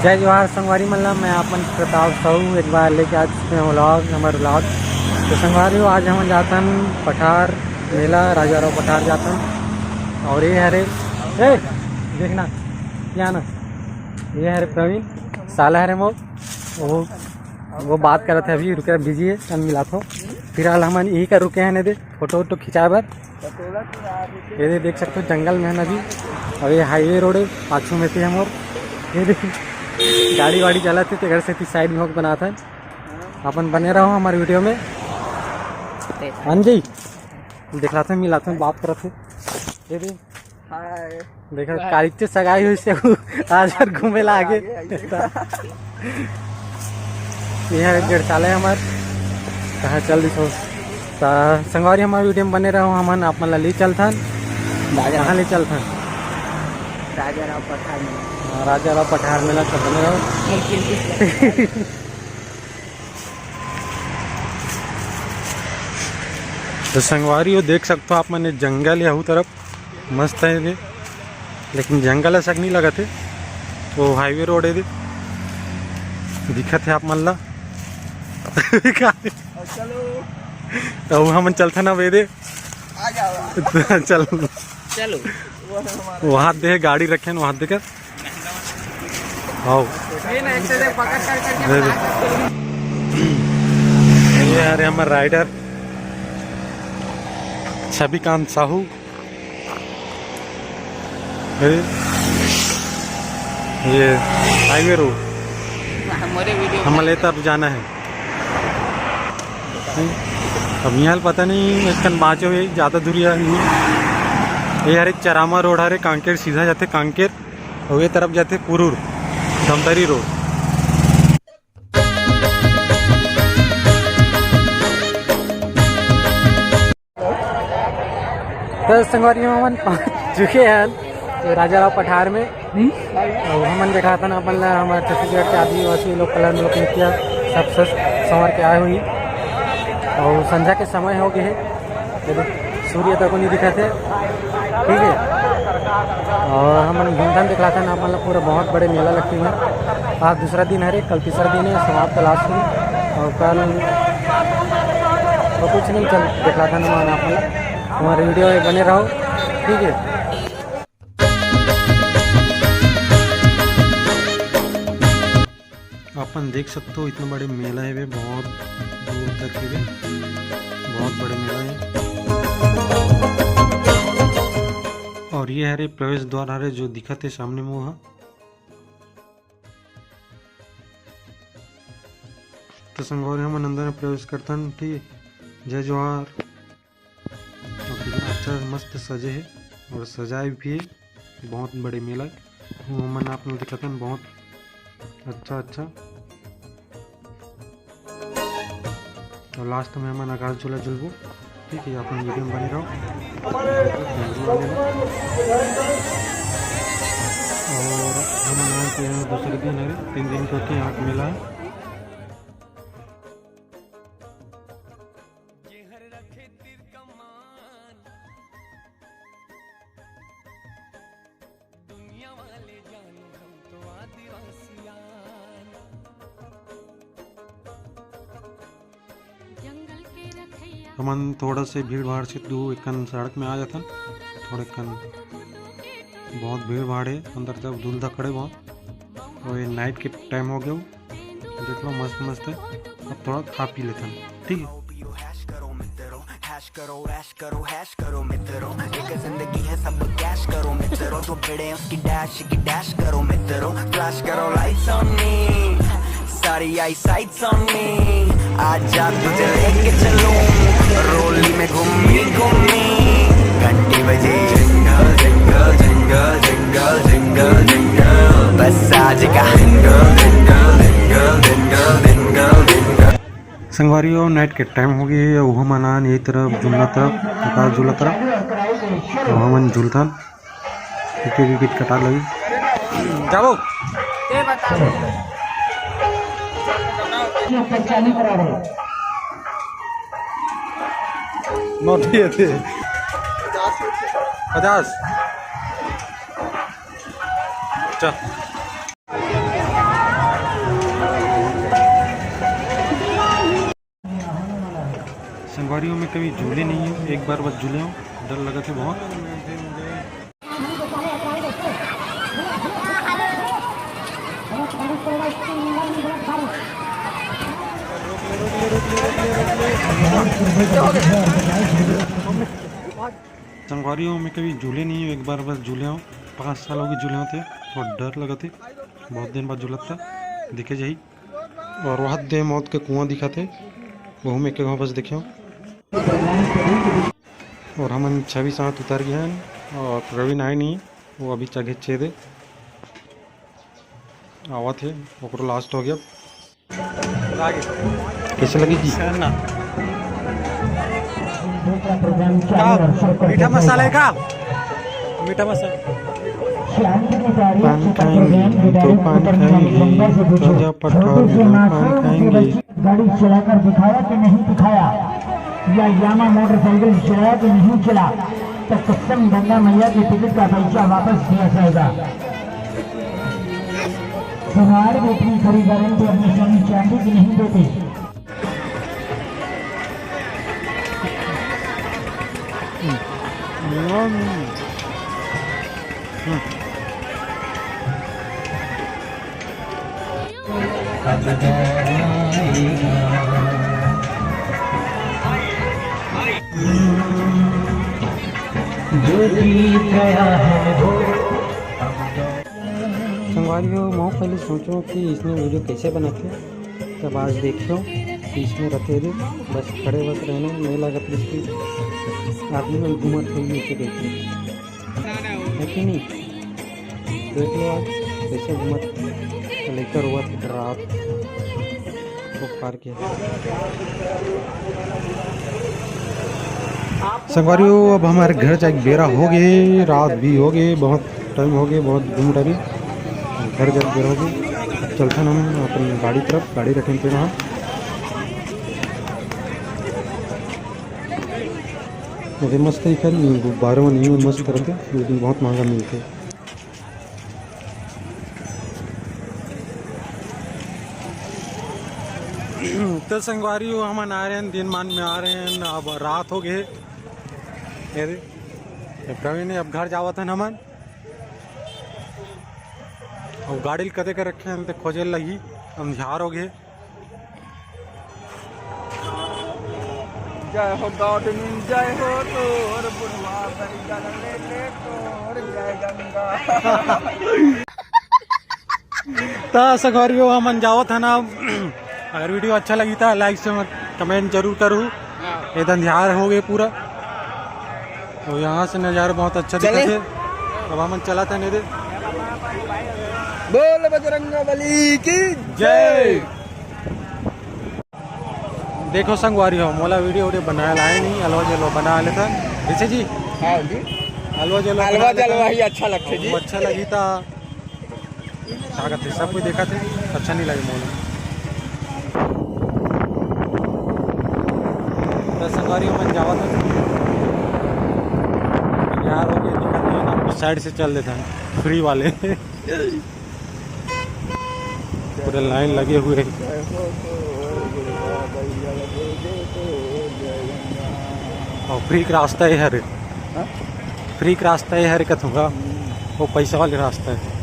जय जवाहर संगवारी मल्ला। मैं अपन प्रताप साहू एक बार लेके आज व्लॉग हमारे व्लॉग। तो संगवारी आज हम जाता पठार मेला राजा राव पठार जाता। और ये हरे ए देखना क्या ना, ये हरे प्रवीण साला हरे वो बात कर रहे थे, अभी रुके बिजी है तन मिला था। फिलहाल हम यही कर रुके हैं ने दे फोटो वोटो खिंचाए बर। ये देख सकते हो जंगल में है नदी और ये हाईवे रोड है पाछू में थे हम। और ये देखिए गाड़ी वाड़ी चलाते थे घर से थी साइड में बना था। अपन बने रहो हमारे वीडियो में। हाँ जी दिखला था मिला था बात कर रहे थे। ये देखा कारिचे सगाई हुई से आज बार घूमे ला आगे। यह डेढ़ हमारे कहाँ चल दी सो संगवारी हमारे वीडियो में बने रहो। हम आप मतलब ले चलथन कहाँ ले चलथन राजा राव पठार मेला। राजा राव पठार मेला तो बने रहो। तो संगवारी हो देख सकते हो आप मैंने जंगल या तरफ मस्त है ये, लेकिन जंगल ऐसा नहीं लगा थे। तो हाईवे रोड है दिखत है आप मन ला। तो हम चलते ना वेदे चल चलो वहाँ दे गाड़ी रखे न वहाँ देकर आओ। ये अरे हमारे राइडर छविकांत साहू। ये हाईवे रोड हम लेता अब जाना है। अब यहाँ पता नहीं इसकन बाँचो ये ज़्यादा दूरिया ये हरे चरामा रोड हरे कांकेर सीधा जाते कांकेर और ये तरफ जाते पुरूर धमतरी रोड। तो संगवारी हम पहुँच चुके हैं राजा राव पठार में। और हमन बैठा था ना अपन हमारे छत्तीसगढ़ के आदिवासी लोग कला लोग नृत्य सब संवर के आए हुई। और संध्या के समय हो गए है, सूर्य तक नहीं दिखा थे। ठीक है और हम धूमधाम दिखला था ना अपन पूरा बहुत बड़े मेला लगती है। आज दूसरा दिन है, कल तीसरा दिन है, समाप्त लास्ट हुई। और कल तो कुछ नहीं चल दिखला था ना अपन हमारे वीडियो में बने रहो। ठीक है अपन देख सकते हो इतना बड़े मेला है वे, बहुत दूर तक है वे, बहुत बड़े मेला है। और ये हरे प्रवेश द्वार हरे जो दिखत है सामने में वहाँ। तो संगवारी हम अंदर में प्रवेश करता हैं। ठीक है जय जवाहर। अच्छा मस्त सजे है और सजाए भी है, बहुत बड़े मेला मन आप लोग दिखाते हैं बहुत अच्छा। और लास्ट में हम आकाश झूला झुलबो। ठीक है आप वीडियो में बने रहो। और हम दूसरे दिन है 3 दिन को यहाँ मेला है। हमन थोड़ा से भीड़ भाड़ से दूर एक सड़क में आ जाता थोड़े बहुत भीड़ भाड़ है अंदर जब धूल धकड़े बहुत। और ये नाइट के टाइम हो गया देख लो मस्त है। अब थोड़ा खा पी लेता ठीक है। करो मित्रों एक जिंदगी है सब कैश करो मित्रों तो भिड़े उसकी डैश करो मित्रों फ्लैश करो लाइट्स ऑन मी सारी आई साइट्स ऑन मी आजा तुझे लेके चलूं रोली में घूमी घंटी बजे jingle jingle jingle jingle jingle jingle बस आज का jingle jingle jingle jingle jingle jingle. संगवारी और नाइट के टाइम हो गई है। वह मनान यही तरफ झूला तरफ आकाश झूला तरफ वहाँ मन झूलता टिकट कटा लगी जाओ नोटिए थे 50 चल संगवारियों में कभी झूले नहीं है, एक बार बस झूले हो, डर लगा थे बहुत। संगवारियों में कभी झूले नहीं है, एक बार बस झूले हो, 5 साल हो गए झूले होते, बहुत डर लगा थे, बहुत दिन बाद झूलत था दिखे जाही। और वहाँ दे मौत के कुआं दिखा थे, वह में के वहाँ बस देखे। और हम 6 उतर गए हैं और प्रवीण आए नहीं, वो अभी चगे छेदे आवा थे, वो लास्ट हो गया। कैसे लगी जी? मीठा मसाला का मीठा मसाला पान खाएंगे तो पान खाएंगे, राजा पठार में पान खाएंगे। गाड़ी चलाकर दिखाया कि नहीं दिखाया, या यामा मोटरसाइकिल चलाया कि नहीं चला, तो कसम गंगा मैया के टिकट का पैसा वापस दिया जाएगा। सुनार भी अपनी खरीदारी को अपनी सोनी चांदी की नहीं देते। संगवारियों मैं पहले सोचो कि इसमें वीडियो कैसे बनाते, तब आज देखियो इसमें रखे थे बस खड़े बस रहना नहीं लगा, फिर इसकी आदमी में घूमत हुई नीचे देखिए है कि नहीं, देख लो आज कैसे घूमत लेकर हुआ था रात को पार किया। संगवारियों अब हमारे घर जाके बेरा हो गए, रात भी हो गए, बहुत टाइम हो गए, बहुत घूम रहे, घर जाके बेरा हो गए। चलते हैं हम अपनी गाड़ी तरफ, गाड़ी रखें पे वहाँ मुझे मस्त ही खैर 12 नहीं में मस्त करते, लेकिन बहुत महंगा मिलते। तो संगवारियों हम आ रहे हैं, दिन मान में आ रहे हैं, अब रात हो गए। प्रवीण ने अब घर जावा था नमन, अब गाड़ी कदे कर रखे हैं तो खोजे लगी, अंधियार हो गए। जय हो गॉडमिन जय हो तोर बुढ़वा बड़ी गल ले तोर जय गंगा। तो संगवारियों हम जावत है ना, अगर वीडियो अच्छा लगी था लाइक से कमेंट जरूर करूँ। ये अंधियार हो गए पूरा, तो यहाँ से नज़ारा बहुत अच्छा दिखा थे। अब हम चला था नहीं, बोल बजरंगबली की जय। देखो संगवारियों मोला वीडियो बनाया लाए नहीं, अलवा जलवा बना लेता जैसे जी। हाँ जी, अलवा जलवा ही अच्छा लगता जी, अच्छा लगी था क्या कहते सब कोई देखा थे, अच्छा नहीं लगे मोला। तो संगवारियों में जावा था यार हो गया, दिक्कत नहीं ना, उस साइड से चल देता है फ्री वाले पूरे लाइन लगे हुए। और फ्री का रास्ता है हर, फ्री का रास्ता है हर कथूँगा, वो पैसा वाले रास्ता है।